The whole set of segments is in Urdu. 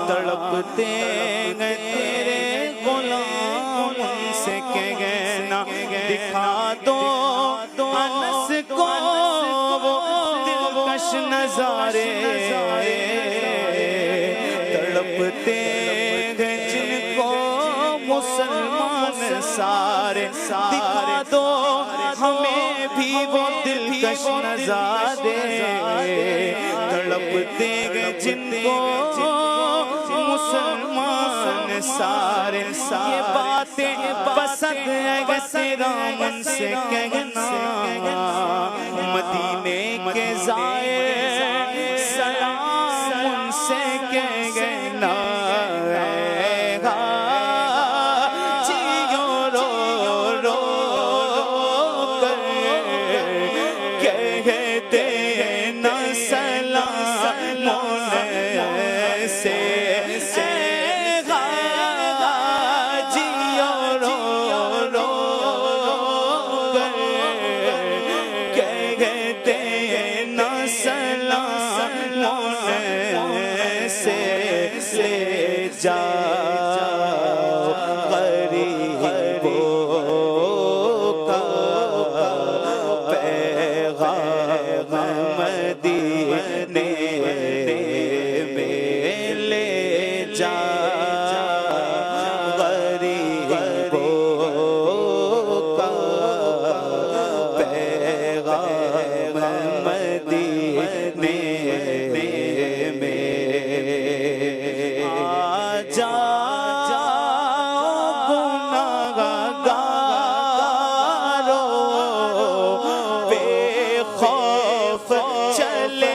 تڑپتے ہیں تیرے غلام ان سے کہنا دکھا دو انس کو وہ دلکش نظارے تڑپتے ہیں جن کو مسلمان سارے دکھا دو ہمیں بھی وہ دلکش نظارے تڑپتے ہیں جن کو مسلمان سارے یہ باتیں پسند ہے تیرا من سے کہنا مدینے کے زائر سلام ان سے کہنا جیو رو رو کر کہتے نا سلام سے جاؤ غریبوں کا پیغام مدینے میں لے جاؤ غریبوں کا پیغام مدینے میں چلے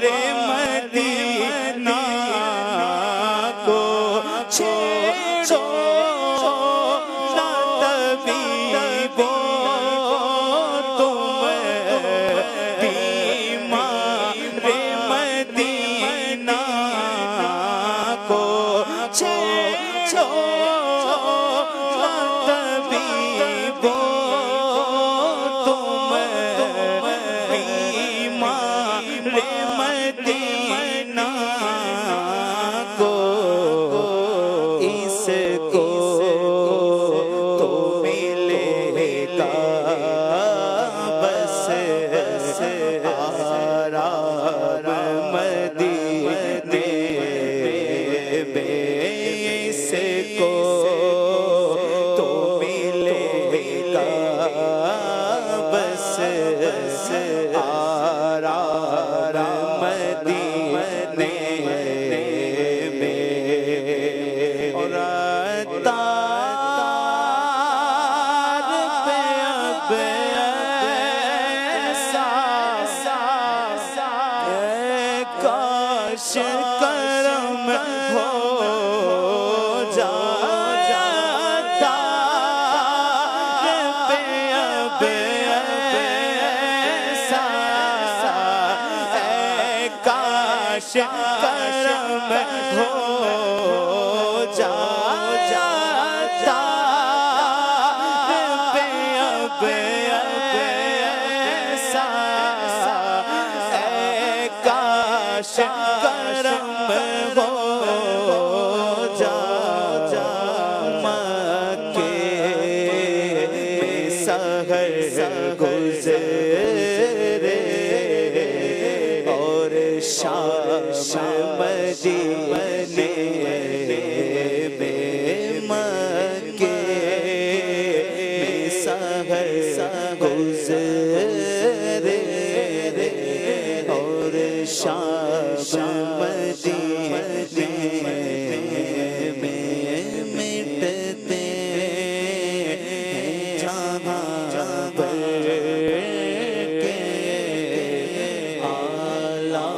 رے مدینہ کو چھیڑو نہ طبیبو تم بیمار مدینہ کو چھیڑو نہ طبیبو تم بیمار مدینہ کو اس کو تو ملے گا بس آرام مدینے میں اس کو تو ملے گا بس آرام مدینے میں اور تار پہ اب ایسا کاش کرم ہو جائے تار پہ اب ایسا کاش کرم ہو جائے تار پہ اب ایسا کاش کرم ہو جا مکے میں سحر گزرے اور شام مدینے میں مکے میں سحر گزرے اور شام مدینے میں مٹتے جہاں بھر کے آلہ